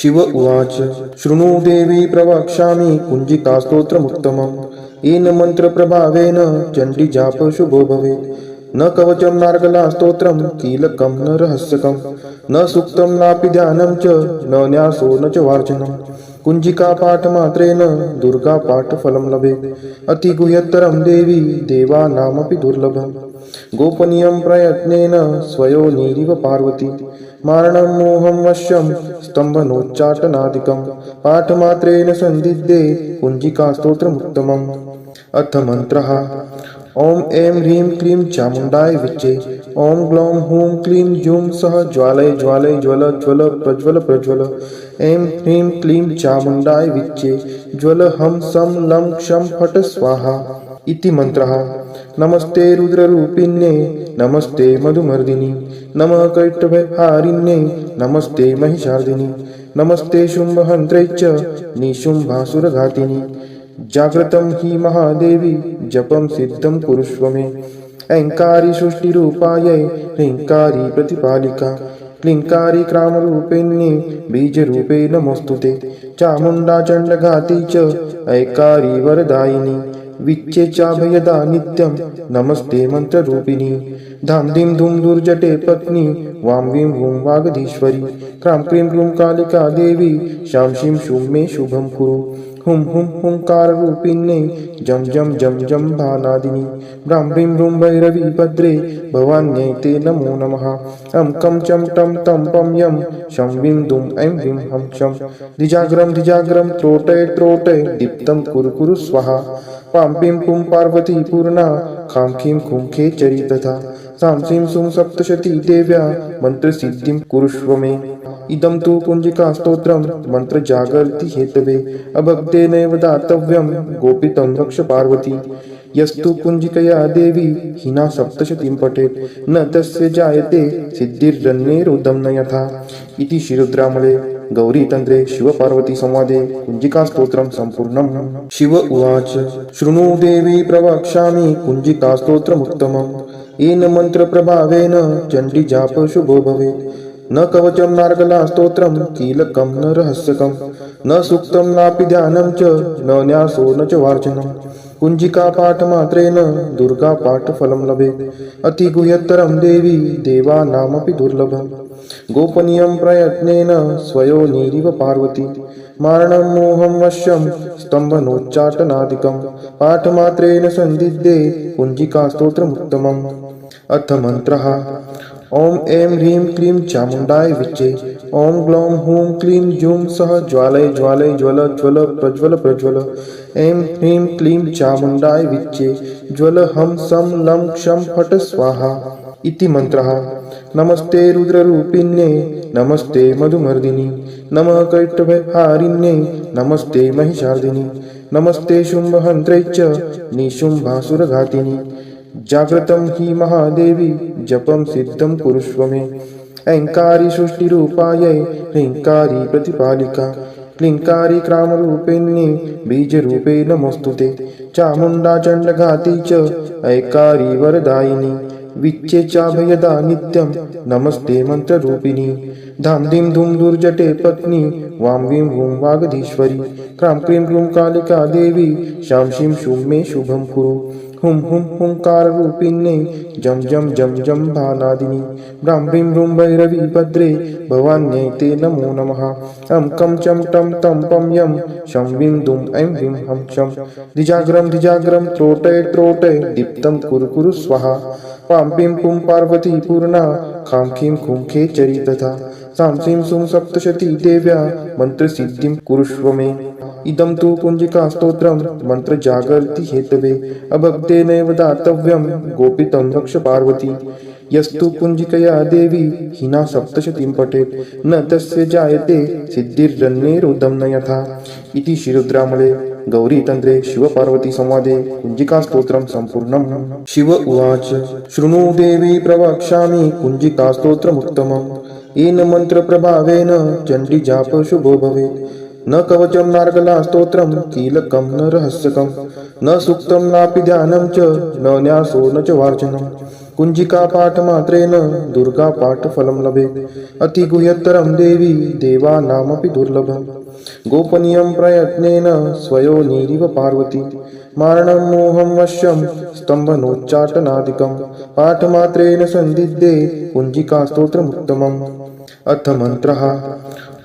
शिव उवाच शृणु देवी प्रवक्ष्यामि कुञ्जिकास्तोत्रमुत्तमम् येन मन्त्रप्रभावेन चण्डीजाप शुभो भवेत्। न कवचं नार्गला स्तोत्रं कीलकं न रहस्यकं न सूक्तं नापि ध्यानं च न न्यासो न च वार्चनं। कुञ्जिका पाठमात्रेण दुर्गा पाठफलं लभेत्। अतिगुह्यतरं देवी देवानामपि दुर्लभम्। गोपनीयं प्रयत्नेन स्वयोनिरिव पार्वती मारणं मोहं वश्यं स्तम्भनोच्चाटनादिकं पाठमात्रेण सन्दिग्धे कुञ्जिकास्तोत्रमुत्तमम्। अथ मन्त्रः ॐ ऐं ह्रीं क्लीं चामुण्डाय विच्चे ॐ ग्लौं हूं क्लीं जूं सः ज्वालय ज्वालय ज्वल ज्वल प्रज्वल प्रज्वल ऐं ह्रीं क्लीं चामुण्डाय विच्चे ज्वल हं सं लं क्षं फट् स्वाहा इति मन्त्रः। नमस्ते रुद्ररूपिण्ये नमस्ते मधुमर्दिनि नमः कैटभहारिण्ये नमस्ते महिषार्दिनि नमस्ते शुम्भहन्त्रे च निशुम्भासुरघातिनि। जाग्रतं हि महादेवी जपं सिद्धं कुरुष्व मे। ऐङ्कारी सृष्टिरूपायै ह्रीङ्कारी प्रतिपालिका क्लीङ्कारी क्रामरूपिण्ये बीजरूपे नमोऽस्तुते। चामुण्डा चण्डघाती च ऐकारी वरदायिनी विच्चे चाभयदा नित्यं नमस्ते मन्त्ररूपिणी। धां धीं धूं दुर्जटे पत्नी वां वीं वूं वागधीश्वरी क्रां क्रीं क्रूं कालिका देवी शां शीं शूं मे शुभं कुरु। हुं हुं हुंकाररूपिण्ये जं जं जं जं भानादिनी ब्रां ब्रीं ब्रूं भैरवी भद्रे भवान्यै ते नमो नमः। अं कं चं टं तं पं यं शं वीं दुं ऐं वीं हं क्षं द्विजाग्रं द्विजाग्रं त्रोटय त्रोटय दीप्तं कुरु कुरु स्वाहा। पां पीं पुं पार्वती पूर्णा खां खीं खुं खेचरी तथा सां सीं सुं सप्तशती देव्या मन्त्रसिद्धिं कुरुष्व मे। इदं तु कुञ्जिकास्तोत्रं मन्त्रजागर्ति हेतवे अभक्तेनैव दातव्यं गोपितं रक्ष पार्वती। यस्तु कुञ्जिकया देवी हिना सप्तशतीं पठेत् न तस्य जायते सिद्धिर्जन्मेरुदं न यथा। इति श्रीरुद्रामले गौरीतन्त्रे शिवपार्वतीसंवादे कुञ्जिकास्तोत्रं सम्पूर्णम्। शिव उवाच शृणु देवी प्रवक्ष्यामि कुञ्जिकास्तोत्रमुत्तमम् येन मन्त्रप्रभावेन चण्डीजाप शुभो भवेत्। न कवचं नार्गला स्तोत्रं कीलकं न रहस्यकं न सूक्तं नापि ध्यानं च न न्यासो न च वार्चनं। कुञ्जिका पाठमात्रेण दुर्गा पाठफलं लभेत्। अतिगुह्यतरं देवी देवानामपि दुर्लभम्। गोपनीयं प्रयत्नेन स्वयोनिरिव पार्वती मारणं मोहं वश्यं स्तम्भनोच्चाटनादिकं पाठमात्रेण सन्दिग्धे कुञ्जिकास्तोत्रमुत्तमम्। अथ मन्त्रः ॐ ऐं ह्रीं क्लीं चामुण्डाय विच्चे ॐ ग्लौं हूं क्लीं जूं सः ज्वालय ज्वालय ज्वल ज्वल प्रज्वल प्रज्वल ऐं ह्रीं क्लीं चामुण्डाय विच्चे ज्वल हं सं लं क्षं फट् स्वाहा इति मन्त्रः। नमस्ते रुद्ररूपिण्ये नमस्ते मधुमर्दिनि नमः कैटभहारिण्ये नमस्ते महिषार्दिनि नमस्ते शुम्भहन्त्रे च निशुम्भासुरघातिनि। जाग्रतं हि महादेवी जपं सिद्धं कुरुष्व मे। ऐङ्कारी सृष्टिरूपायै ह्रीङ्कारी प्रतिपालिका क्लीङ्कारी क्रामरूपिण्ये बीजरूपे नमोऽस्तुते। चामुण्डा चण्डघाती च ऐकारी वरदायिनी विच्चे चाभयदा नित्यं नमस्ते मन्त्ररूपिणी। धां धीं धूं दुर्जटे पत्नी वां वीं वूं वागधीश्वरी क्रां क्रीं क्रूं कालिका देवी शां शीं शूं मे शुभं कुरु। हुं हुं हुंकाररूपिण्ये जं जं जं जं भानादिनी ब्रां ब्रीं ब्रूं भैरवी भद्रे भवान्यै ते नमो नमः। अं कं चं टं तं पं यं शं वीं दुं ऐं वीं हं क्षं द्विजाग्रं द्विजाग्रं त्रोटय त्रोटय दीप्तं कुरु कुरु स्वाहा। पां पीं पुं पार्वती पूर्णा खां खीं खुं खेचरी तथा सां सीं सुं सप्तशती देव्या मन्त्रसिद्धिं कुरुष्व मे। इदं तु कुञ्जिकास्तोत्रं मन्त्रजागर्ति हेतवे अभक्तेनैव दातव्यं गोपितं रक्ष पार्वती। यस्तु कुञ्जिकया देवी हिना सप्तशतीं पठेत् न तस्य जायते सिद्धिर्जन्मेरुदं न यथा। इति श्रीरुद्रामले गौरीतन्त्रे शिवपार्वतीसंवादे कुञ्जिकास्तोत्रं सम्पूर्णम्। शिव उवाच शृणु देवी प्रवक्ष्यामि कुञ्जिकास्तोत्रमुत्तमम् येन मन्त्रप्रभावेन चण्डीजाप शुभो भवेत्। न कवचं नार्गला स्तोत्रं कीलकं न रहस्यकं न सूक्तं नापि ध्यानं च न न्यासो न च वार्चनं। कुञ्जिका पाठमात्रेण दुर्गा पाठफलं लभेत् अतिगुह्यतरं देवी देवानामपि दुर्लभम् गोपनीयं प्रयत्नेन स्वयोनिरिव पार्वती मारणं मोहं वश्यं स्तम्भनोच्चाटनादिकं पाठमात्रेण सन्दिद्धे कुञ्जिका स्तोत्रमुत्तमम् अथ मन्त्रः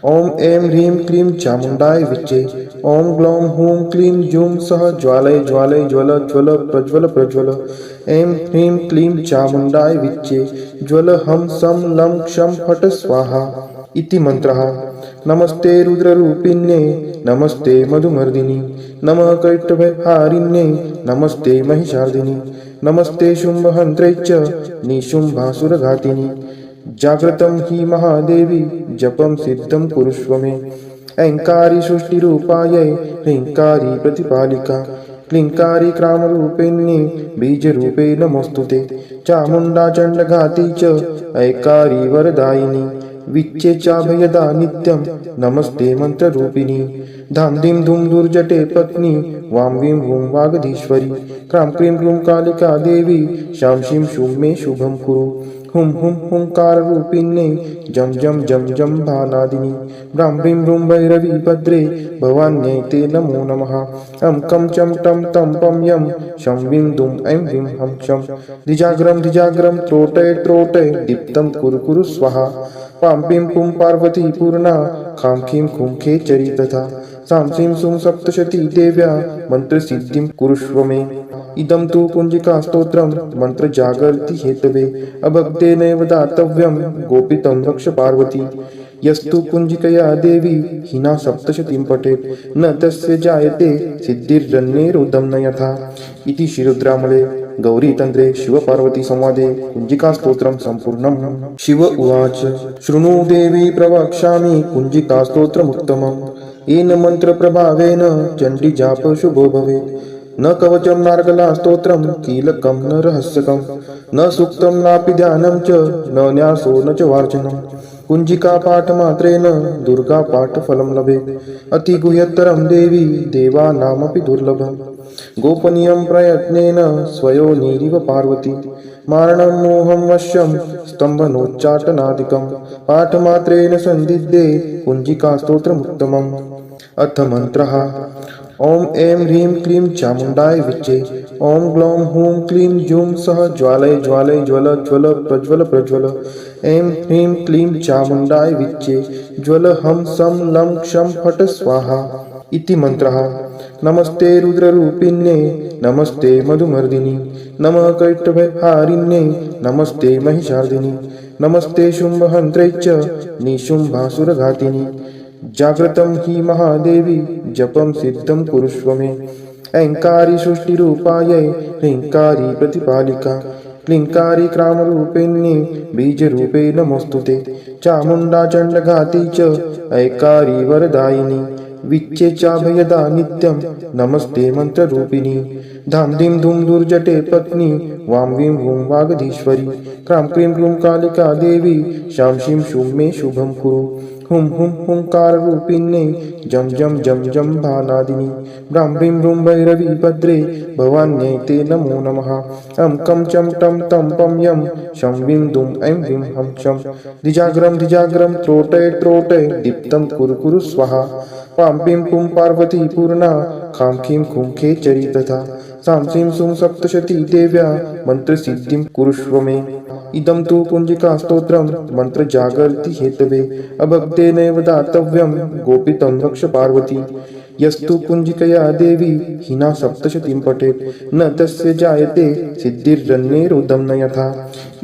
ॐ ऐं ह्रीं क्लीं चामुण्डाय विच्चे ॐ ग्लौं हूं क्लीं जूं सः ज्वालय ज्वालय ज्वल ज्वल प्रज्वल प्रज्वल ऐं ह्रीं क्लीं चामुण्डाय विच्चे ज्वल हं सं लं क्षं फट् स्वाहा इति मन्त्रः नमस्ते रुद्ररूपिण्ये नमस्ते मधुमर्दिनि नमः कैटभहारिण्ये नमस्ते महिषार्दिनि नमस्ते शुम्भहन्त्रे च निशुम्भासुरघातिनि जाग्रतं हि महादेवी जपं सिद्धं कुरुष्व मे ऐङ्कारी सृष्टिरूपायै ह्रीङ्कारी प्रतिपालिका क्लीङ्कारी क्रामरूपिण्ये बीजरूपे नमोऽस्तुते चामुण्डा चण्डघाती च ऐकारी वरदायिनी विच्चे चाभयदा नित्यं नमस्ते मन्त्ररूपिणी धां धीं धूं दुर्जटे पत्नी वां वीं वूं वागधीश्वरी क्रां क्रीं क्रूं कालिका देवी शां शीं शूं मे शुभं कुरु हुं हुं हुंकाररूपिण्ये जं जं जं जं भानादिनी ब्रां ब्रीं ब्रूं भैरवी भद्रे भवान्यै ते नमो नमः अं कं चं टं तं पं यं शं वीं दुं ऐं वीं हं क्षं द्विजाग्रं त्रोटय त्रोटय दीप्तं कुरु कुरु स्वाहा पां पीं पुं पार्वती पूर्णा खां खीं खुं खेचरी तथा सां सीं सुं सप्तशती देव्या मन्त्रसिद्धिं कुरुष्व मे इदं तु कुञ्जिकास्तोत्रं मन्त्रजागर्ति हेतवे अभक्तेनैव दातव्यं गोपितं रक्ष पार्वती यस्तु कुञ्जिकया देवी हिना सप्तशतीं पठेत् न तस्य जायते सिद्धिर्जन्मेरुदं न यथा इति श्रीरुद्रामले गौरीतन्त्रे शिवपार्वती संवादे कुञ्जिकास्तोत्रं सम्पूर्णम् शिव उवाच शृणु देवी प्रवक्ष्यामि कुञ्जिकास्तोत्रमुत्तमम् येन मन्त्रप्रभावेन चण्डीजापः शुभो भवेत् न कवचं नार्गला स्तोत्रं कीलकं न रहस्यकं न सूक्तं नापि ध्यानं च न न्यासो न च वार्चनं कुञ्जिका पाठमात्रेण दुर्गा पाठफलं लभेत् अतिगुह्यतरं देवी देवानामपि दुर्लभम् गोपनीयं प्रयत्नेन स्वयोनिरिव पार्वती मारणं मोहं वश्यं स्तम्भनोच्चाटनादिकं पाठमात्रेण सन्दिद्धे कुञ्जिका स्तोत्रमुत्तमम् अथ मन्त्रः ॐ ऐं ह्रीं क्लीं चामुण्डाय विच्चे ॐ ग्लौं हूं क्लीं जूं सः ज्वालय ज्वालय ज्वल ज्वल प्रज्वल प्रज्वल ऐं ह्रीं क्लीं चामुण्डाय विच्चे ज्वल हं सं लं क्षं फट् स्वाहा इति मन्त्रः नमस्ते रुद्ररूपिण्ये नमस्ते मधुमर्दिनि नमः कैटभहारिण्ये नमस्ते महिषार्दिनि नमस्ते शुम्भहन्त्रे च निशुम्भासुरघातिनि जाग्रतं हि महादेवी जपं सिद्धं कुरुष्व मे ऐङ्कारी सृष्टिरूपायै ह्रीङ्कारी प्रतिपालिका क्लीङ्कारी क्रामरूपिण्ये बीजरूपे नमोऽस्तुते चामुण्डा चण्डघाती च ऐकारी वरदायिनी विच्चे चाभयदा नित्यं नमस्ते मन्त्ररूपिणी धां धीं धूं दुर्जटे पत्नी वां वीं वूं वागधीश्वरी क्रां क्रीं क्रूं कालिका देवी शां शीं शूं मे शुभं कुरु हुं हुं हुंकाररूपिण्ये जं जं जं जं भानादिनी ब्रां ब्रीं ब्रूं भैरवी भद्रे भवान्यै ते नमो नमः अं कं चं टं तं पं यं शं वीं दुं ऐं वीं हं क्षं द्विजाग्रं त्रोटय त्रोटय दीप्तं कुरु कुरु स्वाहा पां पीं पुं पार्वती पूर्णा खां खीं खुं खेचरी तथा सां सीं सुं सप्तशती देव्या मन्त्रसिद्धिं कुरुष्व मे इदं तु कुञ्जिकास्तोत्रं मन्त्रजागर्ति हेतवे अभक्तेनैव दातव्यं गोपितं रक्ष पार्वती यस्तु कुञ्जिकया देवी हिना सप्तशतीं पठेत् न तस्य जायते सिद्धिर्जन्मेरुदं न यथा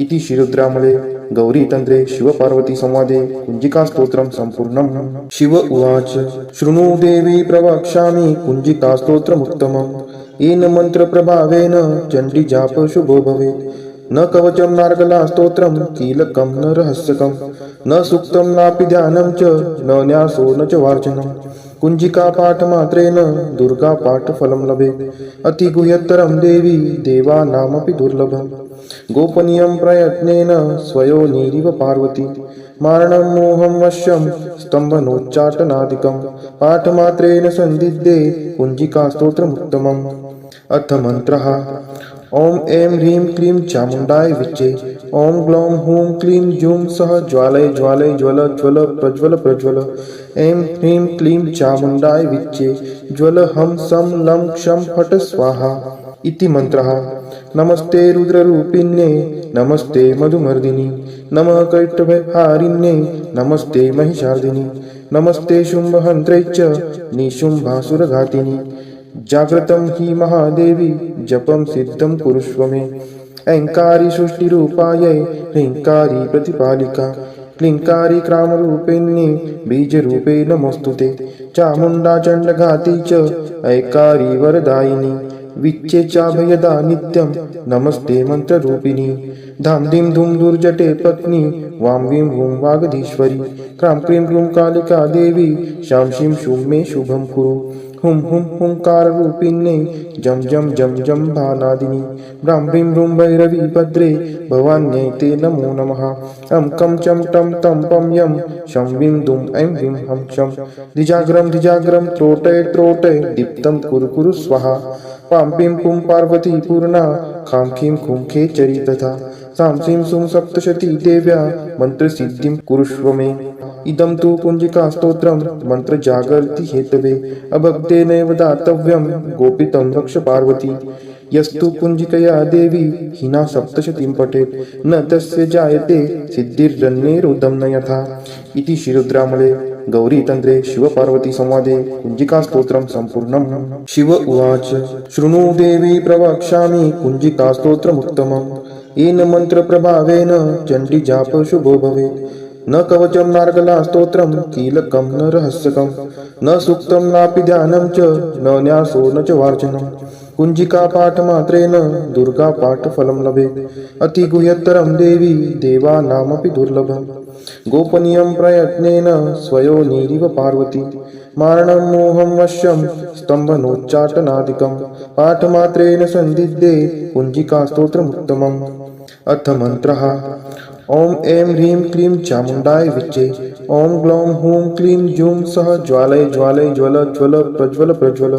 इति श्रीरुद्रामले गौरीतन्त्रे शिवपार्वती संवादे कुञ्जिकास्तोत्रं सम्पूर्णम् शिव उवाच शृणु देवी प्रवक्ष्यामि कुञ्जिकास्तोत्रमुत्तमम् येन मन्त्रप्रभावेन चण्डीजापः शुभो भवेत् न कवचं नार्गला स्तोत्रं कीलकं न रहस्यकं न सूक्तं नापि ध्यानं च न न्यासो न च वार्चनं कुञ्जिका पाठमात्रेण दुर्गा पाठफलं लभेत् अतिगुह्यतरं देवी देवानामपि दुर्लभम् गोपनीयं प्रयत्नेन स्वयोनिरिव पार्वती मारणं मोहं वश्यं स्तम्भनोच्चाटनादिकं पाठमात्रेण सन्दिद्धे कुञ्जिका स्तोत्रमुत्तमम् अथ मन्त्रः ॐ ऐं ह्रीं क्लीं चामुण्डाय विच्चे ॐ ग्लौं हूं क्लीं जूं सः ज्वालय ज्वालय ज्वल ज्वल प्रज्वल प्रज्वल ऐं ह्रीं क्लीं चामुण्डाय विच्चे ज्वल हं सं लं क्षं फट् स्वाहा इति मन्त्रः। नमस्ते रुद्ररूपिण्ये नमस्ते मधुमर्दिनि नमः कैटभहारिण्ये नमस्ते महिषार्दिनि नमस्ते शुम्भहन्त्रे च निशुम्भासुरघातिनि जाग्रतं हि महादेवी जपं सिद्धं कुरुष्व मे। ऐङ्कारी सृष्टिरूपायै ह्रीङ्कारी प्रतिपालिका क्लीङ्कारी क्रामरूपिण्ये बीजरूपे नमोऽस्तु ते चामुण्डा चण्डघाती च ऐकारी वरदायिनी विच्चे चाभयदा नित्यं नमस्ते मंत्ररूपिणी धाम धीं धूं दुर्जटे पत्नी वां वीं वूं वागधीश्वरी क्रां क्रीं क्रूं कालिका देवी शां शीं शूं मे शुभं कुरु हुं हुं हुंकाररूपिण्ये जं जं जं जं भानादिनी ब्रां ब्रीं ब्रूं भैरवी भद्रे भवान्यै ते नमो नमः अं कं चं टं तं पं यं शं वीं दुं ऐं ह्रीं हं शं धिजाग्रं त्रोटय त्रोटय दीप्तं कुरु कुरु स्वाहा पां पीं पुं पार्वती पूर्णा खां खीं खुं खेचरी तथा सां सीं सुं सप्तशती देव्या मन्त्रसिद्धिं कुरुष्व मे। इदं तु कुञ्जिकास्तोत्रं मन्त्रजागर्ति हेतवे अभक्तेनैव दातव्यं गोपितं रक्ष पार्वती यस्तु कुञ्जिकया देवी हिना सप्तशतीं पठेत् न तस्य जायते सिद्धिर्जन्मेरुदं न यथा इति श्रीरुद्रामले गौरीतन्त्रे शिवपार्वती संवादे कुञ्जिकास्तोत्रं सम्पूर्णम्। शिव उवाच शृणु देवी प्रवक्ष्यामि कुञ्जिकास्तोत्रमुत्तमम् येन मन्त्रप्रभावेन चण्डीजाप शुभो भवेत् न कवचं नार्गला स्तोत्रं कीलकं न रहस्यकं न सूक्तं नापि ध्यानं च न न्यासो न च वार्चनं कुञ्जिका पाठमात्रेण दुर्गा पाठफलं लभेत् अतिगुह्यतरं देवी देवानामपि दुर्लभम् गोपनीयं प्रयत्नेन स्वयोनिरिव पार्वती मारणं मोहं वश्यं स्तम्भनोच्चाटनादिकं पाठमात्रेण सन्दिग्धे कुञ्जिकास्तोत्रमुत्तमम्। अथ मन्त्रः ॐ ऐं ह्रीं क्लीं चामुण्डाय विच्चे ॐ ग्लौं हूं क्लीं जूं सः ज्वालय ज्वालय ज्वल ज्वल प्रज्वल प्रज्वल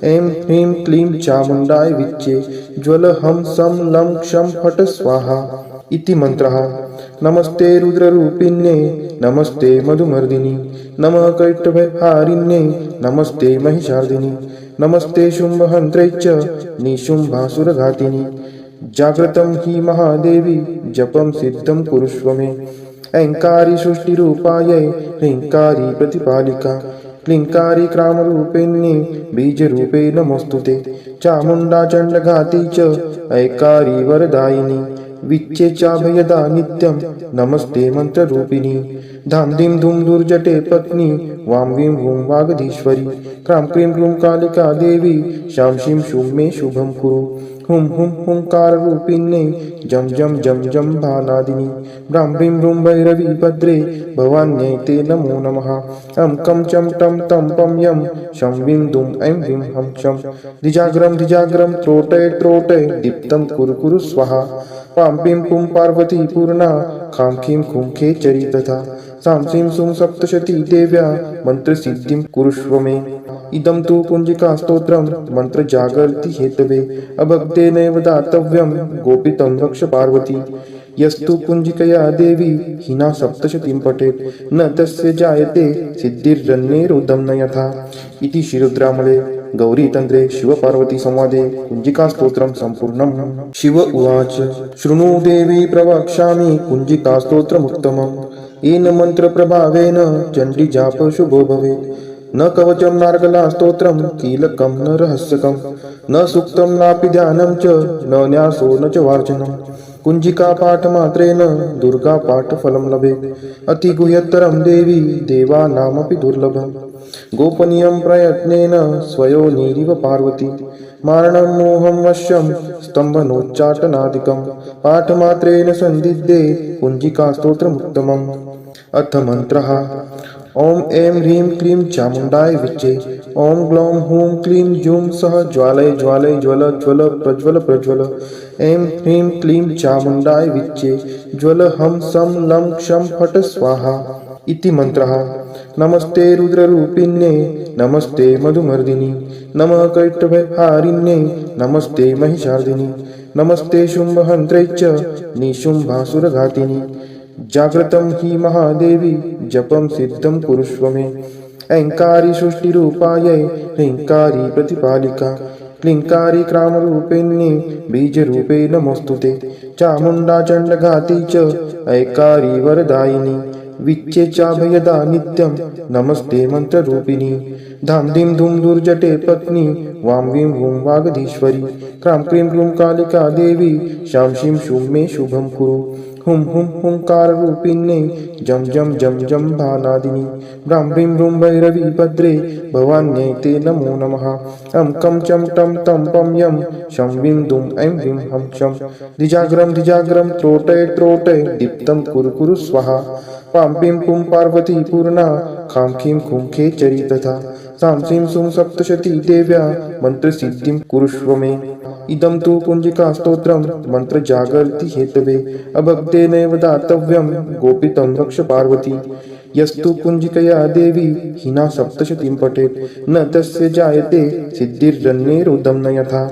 ऐं ह्रीं क्लीं चामुण्डाय विच्चे ज्वल हं सं लं क्षं फट् स्वाहा इति मन्त्रः। नमस्ते रुद्ररूपिण्ये नमस्ते मधुमर्दिनि नमः कैटभहारिण्ये नमस्ते महिषार्दिनि नमस्ते शुम्भहन्त्रे च निशुम्भासुरघातिनि जाग्रतं हि महादेवी जपं सिद्धं कुरुष्व मे। ऐङ्कारी सृष्टिरूपायै ह्रीङ्कारी प्रतिपालिका क्लीङ्कारी क्रामरूपिण्ये बीजरूपे नमोऽस्तु ते चामुण्डा चण्डघाती च ऐकारी वरदायिनी विच्चे चाभयदा नित्यं नमस्ते मंत्ररूपिणी धाम धीं धूं दुर्जटे पत्नी वां वीं वूं वागधीश्वरी क्रां क्रीं क्रूं कालिका देवी शां शीं शूं मे शुभं कुरु हुं हुं हुंकाररूपिण्ये जं जं जं जं भानादिनी ब्रां ब्रीं ब्रूं भैरवी भद्रे भवान्यै ते नमो नमः अं कं चं टं तं पं यं शं वीं दुं ऐं ह्रीं हं शं धिजाग्रं त्रोटय त्रोटय दीप्तं कुरु कुरु स्वाहा पां पीं पुं पार्वती पूर्णा खां खीं खुं खेचरी तथा सां सीं सुं सप्तशती देव्या मन्त्रसिद्धिं कुरुष्व मे। इदं तु कुञ्जिकास्तोत्रं मन्त्रजागर्ति हेतवे अभक्तेनैव दातव्यं गोपितं रक्ष पार्वती यस्तु कुञ्जिकया देवी हिना सप्तशतीं पठेत् न तस्य जायते सिद्धिर्जन्मेरुदं न यथा इति श्रीरुद्रामले गौरीतन्त्रे शिवपार्वती संवादे कुञ्जिकास्तोत्रं सम्पूर्णम्। शिव उवाच शृणु देवी प्रवक्ष्यामि कुञ्जिकास्तोत्रमुत्तमम् येन मन्त्रप्रभावेन चण्डीजाप शुभो भवेत् न कवचं नार्गला स्तोत्रं कीलकं न रहस्यकं न सूक्तं नापि ध्यानं च न न्यासो न च वार्चनं कुञ्जिका पाठमात्रेण दुर्गा पाठफलं लभेत् अतिगुह्यतरं देवी देवानामपि दुर्लभम् गोपनीयं प्रयत्नेन स्वयोनिरिव पार्वती मारणं मोहं वश्यं स्तम्भनोच्चाटनादिकं पाठमात्रेण सन्दिग्धे कुञ्जिकास्तोत्रमुत्तमम्। अथ मन्त्रः ॐ ऐं ह्रीं क्लीं चामुण्डाय विच्चे ॐ ग्लौं हूं क्लीं जूं सः ज्वालय ज्वालय ज्वल ज्वल प्रज्वल प्रज्वल ऐं ह्रीं क्लीं चामुण्डाय विच्चे ज्वल हं सं लं क्षं फट् स्वाहा इति मन्त्रः। नमस्ते रुद्ररूपिण्ये नमस्ते मधुमर्दिनि नमः कैटभहारिण्ये नमस्ते महिषार्दिनि नमस्ते शुम्भहन्त्रे च निशुम्भासुरघातिनि जाग्रतं हि महादेवी जपं सिद्धं कुरुष्व मे ऐङ्कारी सृष्टिरूपायै ह्रीङ्कारी प्रतिपालिका क्लीङ्कारी क्रामरूपिण्ये बीजरूपे नमोऽस्तुते चामुण्डा चण्डघाती च ऐकारी वरदायिनी विच्चे चाभयदा नित्यं नमस्ते मन्त्ररूपिणी धाम धीं धूम दुर्जटे पत्नी वां वीं वूं वागधीश्वरी क्रां क्रीं क्रूं कालिका देवी शां शीं शूं मे शुभं कुरु हुं हुं हुंकाररूपिण्ये जं जं जं जं भानादिनी ब्रां ब्रीं ब्रूं भैरवी भद्रे भवान्यै ते नमो नमः अं कं चं टं तं पं यं शं वीं दुं ऐं ह्रीं हं शं धिजाग्रं त्रोटय त्रोटय दीप्तं कुरु कुरु स्वाहा पां पीं पुं पार्वती पूर्णा खां खीं खुं खेचरी तथा सां सीं सुं सप्तशती देव्या मन्त्रसिद्धिं कुरुष्व मे इदं तु कुञ्जिकास्तोत्रं मन्त्रजागर्ति हेतवे अभक्तेनैव दातव्यं गोपितं रक्ष पार्वती यस्तु कुञ्जिकया देवी हिना सप्तशतीं पठेत् न तस्य जायते सिद्धिर्रन्यैरुदं न यथा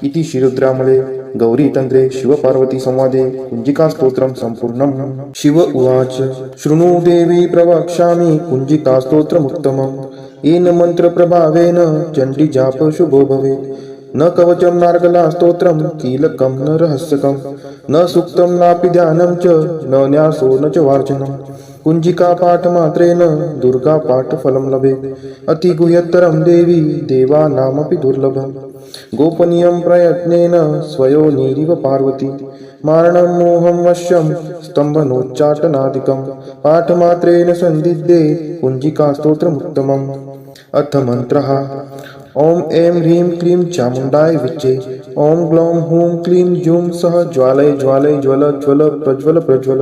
इति श्रीरुद्रामले गौरीतन्त्रे शिवपार्वती संवादे कुञ्जिकास्तोत्रं सम्पूर्णम्। शिव उवाच शृणु देवी प्रवक्ष्यामि कुञ्जिकास्तोत्रमुत्तमम् येन मन्त्रप्रभावेन चण्डीजाप शुभो भवेत् न कवचं नार्गला स्तोत्रं कीलकं न रहस्यकं न सूक्तं नापि ध्यानं च न न्यासो न च वार्चनं कुञ्जिका पाठमात्रेण दुर्गा पाठफलं लभेत् अतिगुह्यतरं देवी देवानामपि दुर्लभम् गोपनीयं प्रयत्नेन स्वयोनिरिव पार्वती मारणं मोहं वश्यं स्तम्भनोच्चाटनादिकं पाठमात्रेण सन्दिग्धे कुञ्जिकास्तोत्रमुत्तमम्। अथ मन्त्रः ॐ ऐं ह्रीं क्लीं चामुण्डाय विच्चे ॐ ग्लौं हूं क्लीं जूं सः ज्वालय ज्वालय ज्वल ज्वल प्रज्वल प्रज्वल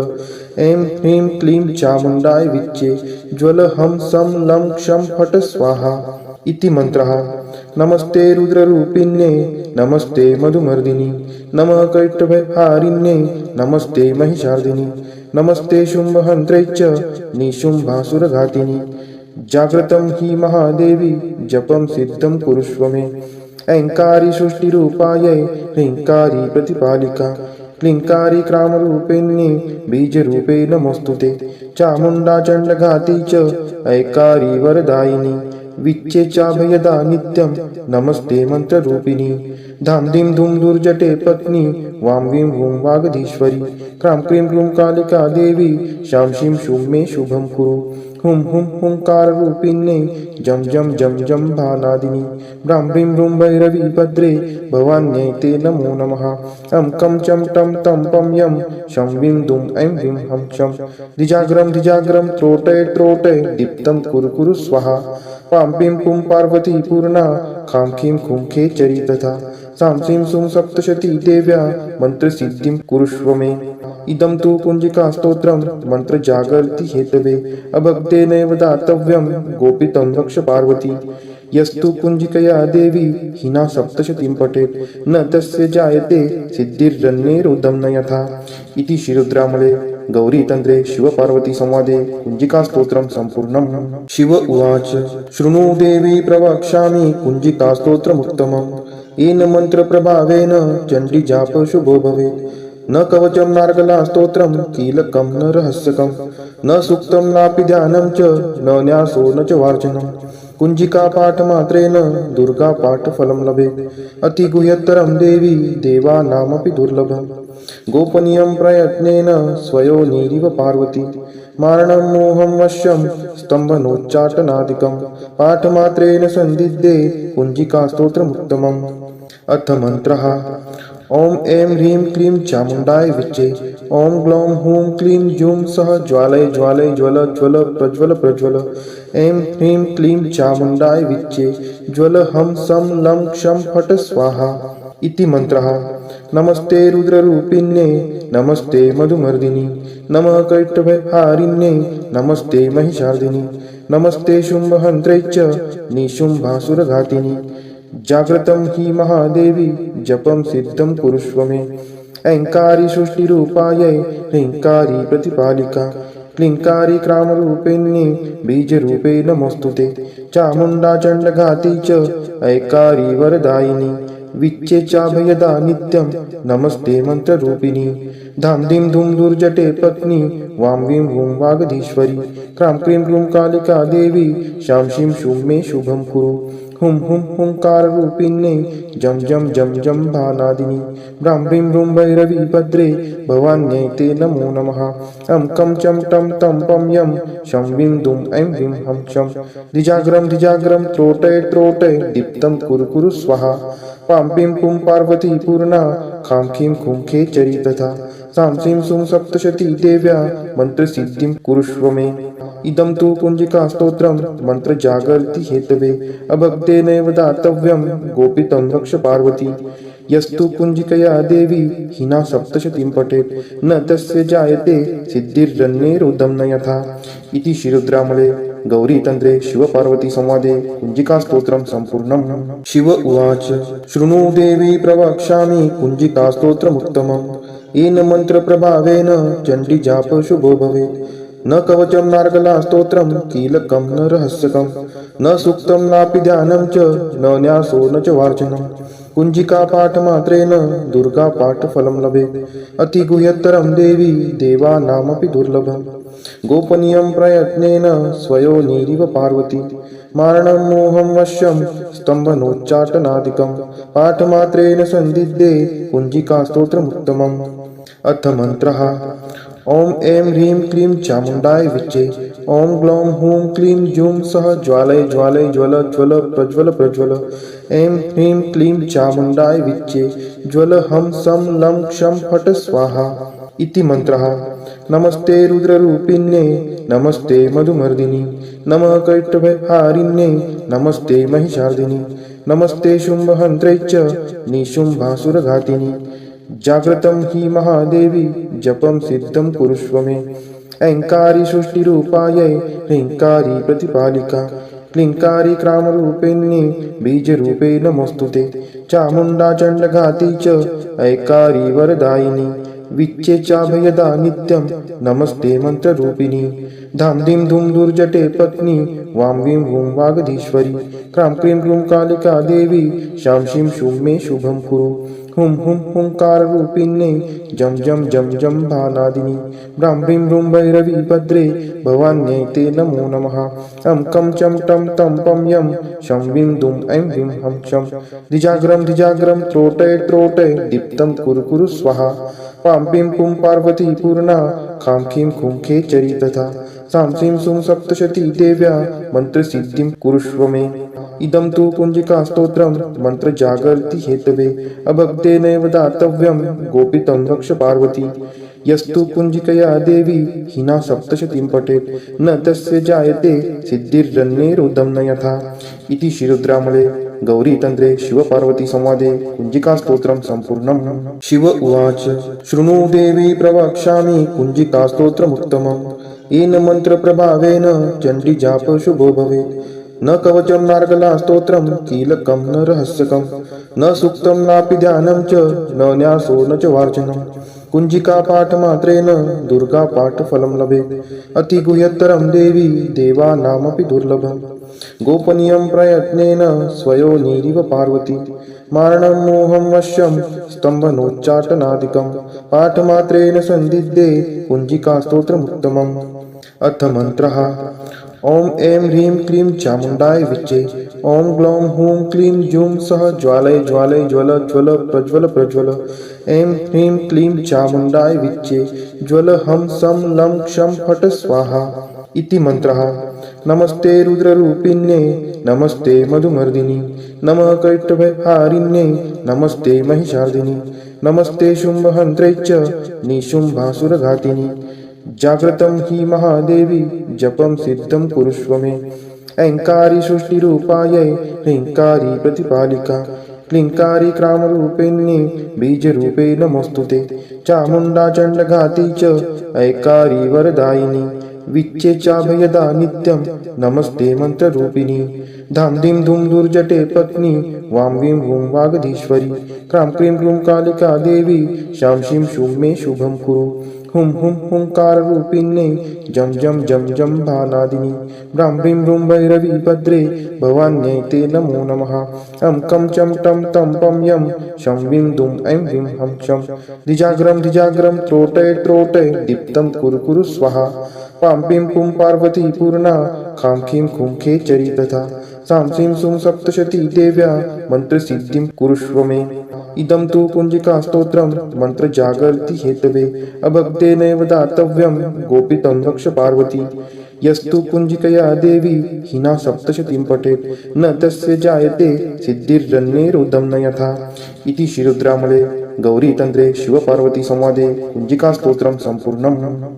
ऐं ह्रीं क्लीं चामुण्डाय विच्चे ज्वल हं सं लं क्षं फट् स्वाहा इति मन्त्रः। नमस्ते रुद्ररूपिण्ये नमस्ते मधुमर्दिनि नमः कैटभहारिण्ये नमस्ते महिषार्दिनि नमस्ते शुम्भहन्त्रे च निशुम्भासुरघातिनि जाग्रतं हि महादेवी जपं सिद्धं कुरुष्व मे ऐङ्कारी सृष्टिरूपायै ह्रीङ्कारी प्रतिपालिका क्लीङ्कारी क्रामरूपिण्ये बीजरूपे नमोऽस्तुते चामुण्डा चण्डघाती च ऐकारी वरदायिनी विच्चे चाभयदा नित्यं नमस्ते मन्त्ररूपिणी धाम धीं धूम दुर्जटे पत्नी वां वीं वूं वागधीश्वरी क्रां क्रीं क्रूं कालिका देवी शां शीं शूं मे शुभं कुरु हुं हुं हुंकाररूपिण्ये जं जं जं जं भानादिनी ब्रां ब्रीं ब्रूं भैरवी भद्रे भवान्यै ते नमो नमः अं कं चं टं तं पं यं शं वीं दुं ऐं ह्रीं हं शं धिजाग्रं त्रोटय त्रोटय दीप्तं कुरु कुरु स्वाहा पां पीं पुं पार्वती पूर्णा खां खीं खुं खेचरी तथा सां सीं सुं सप्तशती देव्या मन्त्रसिद्धिं कुरुष्व मे इदं तु कुञ्जिकास्तोत्रं मन्त्रजागर्ति हेतवे अभक्तेनैव दातव्यं गोपितं रक्ष पार्वती यस्तु कुञ्जिकया देवी हिना सप्तशतीं पठेत् न तस्य जायते सिद्धिर्रन्यैरुदं न यथा इति श्रीरुद्रामले गौरीतन्त्रे शिवपार्वती संवादे कुञ्जिकास्तोत्रं सम्पूर्णम्। शिव उवाच शृणु देवी प्रवक्ष्यामि कुञ्जिकास्तोत्रमुत्तमम् येन मन्त्रप्रभावेन चण्डीजाप शुभो भवेत् न कवचं नार्गला स्तोत्रं कीलकं न रहस्यकं न सूक्तं नापि ध्यानं च न न्यासो न च वार्चनं कुञ्जिका पाठमात्रेण दुर्गा पाठफलं लभेत् अतिगुह्यतरं देवी देवानामपि दुर्लभम् गोपनीयं प्रयत्नेन स्वयोनिरिव पार्वती मारणं मोहं वश्यं स्तम्भनोच्चाटनादिकं पाठमात्रेण सन्दिग्धे कुञ्जिकास्तोत्रमुत्तमम्। अथ मन्त्रः ॐ ऐं ह्रीं क्लीं चामुण्डाय विच्चे ॐ ग्लौं हूं क्लीं जूं सः ज्वालय ज्वालय ज्वल ज्वल प्रज्वल प्रज्वल ऐं ह्रीं क्लीं चामुण्डाय विच्चे ज्वल हं सं लं क्षं फट् स्वाहा इति मन्त्रः। नमस्ते रुद्ररूपिण्ये नमस्ते मधुमर्दिनि नमः कैटभहारिण्ये नमस्ते महिषार्दिनि नमस्ते शुम्भहन्त्रे च निशुम्भासुरघातिनि जाग्रतं हि महादेवी जपं सिद्धं कुरुष्व मे ऐङ्कारी सृष्टिरूपायै ह्रीङ्कारी प्रतिपालिका क्लीङ्कारी क्रामरूपिण्ये बीजरूपे नमोऽस्तुते चामुण्डा चण्डघाती च ऐकारी वरदायिनी विच्चेचाभयदा नित्यं नमस्ते मन्त्ररूपिणी धाम धीं धूम दुर्जटे पत्नी वां वीं वूं वागधीश्वरी क्रां क्रीं क्रूं कालिका देवी शां शीं शूं मे शुभं कुरु हुं हुं हुंकाररूपिण्ये जं जं जं जं भानादिनी ब्रां ब्रीं ब्रूं भैरवी भद्रे भवान्यै ते नमो नमः अं कं चं टं तं पं यं शं वीं दुं ऐं वीं हं शं धिजाग्रं त्रोटय त्रोटय दीप्तं कुरु कुरु स्वाहा पां पीं पुं पार्वती पूर्णा खां खीं खुं खेचरी तथा सां सीं सुं सप्तशती देव्या मन्त्रसिद्धिं कुरुष्व मे इदं तु कुञ्जिकास्तोत्रं मन्त्रजागर्ति हेतवे अभक्तेनैव दातव्यं गोपितं रक्ष पार्वती यस्तु कुञ्जिकया देवी हिना सप्तशतीं पठेत् न तस्य जायते सिद्धिर्जन्मेरुदं न यथा इति श्रीरुद्रामले गौरीतन्त्रे शिवपार्वती संवादे कुञ्जिकास्तोत्रं सम्पूर्णम्। शिव उवाच शृणु देवी प्रवक्ष्यामि कुञ्जिकास्तोत्रमुत्तमम् येन मन्त्रप्रभावेन चण्डीजाप शुभो भवेत् न कवचं नार्गला स्तोत्रं कीलकं न रहस्यकं न सूक्तं नापि ध्यानं च न न्यासो न च वार्चनं कुञ्जिका पाठमात्रेण दुर्गा पाठफलं लभेत् अतिगुह्यतरं देवी देवानामपि दुर्लभं गोपनीयं प्रयत्नेन स्वयोनिरिव पार्वती मारणं मोहं वश्यं स्तम्भनोच्चाटनादिकं पाठमात्रेण सन्दिग्धे कुञ्जिकास्तोत्रमुत्तमम्। अथ मन्त्रः ॐ ऐं ह्रीं क्लीं चामुण्डाय विच्चे ॐ ग्लौं हूं क्लीं जूं सः ज्वालय ज्वालय ज्वल ज्वल प्रज्वल प्रज्वल ऐं ह्रीं क्लीं चामुण्डाय विच्चे ज्वल हं सं लं क्षं फट् स्वाहा इति मन्त्रः। नमस्ते रुद्ररूपिण्ये नमस्ते मधुमर्दिनि नमः कैटभहारिण्ये नमस्ते महिषार्दिनि नमस्ते शुम्भहन्त्रे च निशुम्भासुरघातिनि जाग्रतं हि महादेवी जपं सिद्धं कुरुष्व मे ऐङ्कारी सृष्टिरूपायै ह्रीङ्कारी प्रतिपालिका क्लीङ्कारी क्रामरूपिण्ये बीजरूपे नमोऽस्तुते चामुण्डा चण्डघाती च ऐकारी वरदायिनी विच्चेचाभयदा नित्यं नमस्ते मन्त्ररूपिणी धां धीं धूं दुर्जटे पत्नी वां वीं वूं वागधीश्वरी क्रां क्रीं क्रूं कालिका देवी शां शीं शूं मे शुभं कुरु हुं हुं हुंकाररूपिण्ये जं जं जं जं भानादिनी ब्रां ब्रीं ब्रूं भैरवी भद्रे भवान्यै ते नमो नमः अं कं चं टं तं पं यं शं वीं दुं ऐं वीं हं शं धिजाग्रं त्रोटय त्रोटय दीप्तं कुरु कुरु स्वाहा पां पीं पुं पार्वती पूर्णा खां खीं खुं खेचरी तथा सां सीं सुं सप्तशती देव्या मन्त्रसिद्धिं कुरुष्व मे इदं तु कुञ्जिकास्तोत्रं मन्त्रजागर्ति हेतवे अभक्तेनैव दातव्यं गोपितं रक्ष पार्वती यस्तु कुञ्जिकया देवी हिना सप्तशतीं पठेत् न तस्य जायते सिद्धिर्जन्मेरुदं न यथा इति श्रीरुद्रामले गौरीतन्त्रे शिवपार्वती संवादे कुञ्जिकास्तोत्रं सम्पूर्णम्। शिव उवाच शृणु देवी प्रवक्ष्यामि कुञ्जिकास्तोत्रमुत्तमम् येन मन्त्रप्रभावेन चण्डीजाप शुभो भवेत् न कवचं नार्गला स्तोत्रं कीलकं न रहस्यकं न सूक्तं नापि ध्यानं च न न्यासो न च वार्चनं कुञ्जिका पाठमात्रेण दुर्गा पाठफलं लभेत् अतिगुह्यतरं देवी देवानामपि दुर्लभं गोपनीयं प्रयत्नेन स्वयोनिरिव पार्वती मारणं मोहं वश्यं स्तम्भनोच्चाटनादिकं पाठमात्रेण सन्दिग्धे कुञ्जिकास्तोत्रमुत्तमम्। अथ मन्त्रः ॐ ऐं ह्रीं क्लीं चामुण्डाय विच्चे ॐ ग्लौं हूं क्लीं जूं सः ज्वालय ज्वालय ज्वल ज्वल प्रज्वल प्रज्वल ऐं ह्रीं क्लीं चामुण्डाय विच्चे ज्वल हं सं लं क्षं फट् स्वाहा इति मन्त्रः। नमस्ते रुद्ररूपिण्ये नमस्ते मधुमर्दिनि नमः कैटभहारिण्ये नमस्ते महिषार्दिनि नमस्ते शुम्भहन्त्रे च निशुम्भासुरघातिनि जाग्रतं हि महादेवी जपं सिद्धं कुरुष्व मे ऐङ्कारी सृष्टिरूपायै ह्रीङ्कारी प्रतिपालिका क्लीङ्कारी क्रामरूपिण्ये बीजरूपे नमोऽस्तुते चामुण्डा चण्डघाती च ऐकारी वरदायिनी विच्चेचाभयदा नित्यं नमस्ते मन्त्ररूपिणी धां धीं धूं दुर्जटे पत्नी वां वीं वूं वागधीश्वरी क्रां क्रीं क्रूं कालिका देवी शां शीं शूं मे शुभं कुरु हुं हुं हुंकाररूपिण्ये जं जं जं जं भानादिनि ब्रां ब्रीं ब्रूं भैरवी भद्रे भवान्यै ते नमो नमः अं कं चं टं तं पं यं शं वीं दुं ऐं ह्रीं हं शं धिजाग्रं त्रोटय त्रोटय दीप्तं कुरु कुरु स्वाहा पां पीं पुं पार्वती पूर्णा खां खीं खुं खेचरी तथा सां सीं सुं सप्तशती देव्या मन्त्रसिद्धिं कुरुष्व मे इदं तु कुञ्जिकास्तोत्रं मन्त्रजागर्ति हेतवे अभक्तेनैव दातव्यं गोपितं रक्ष पार्वती यस्तु कुञ्जिकया देवी हिना सप्तशतीं पठेत् न तस्य जायते सिद्धिर्जन्मेरुदं न यथा इति श्रीरुद्रामले गौरीतन्त्रे शिवपार्वतीसंवादे कुञ्जिकास्तोत्रं सम्पूर्णम्।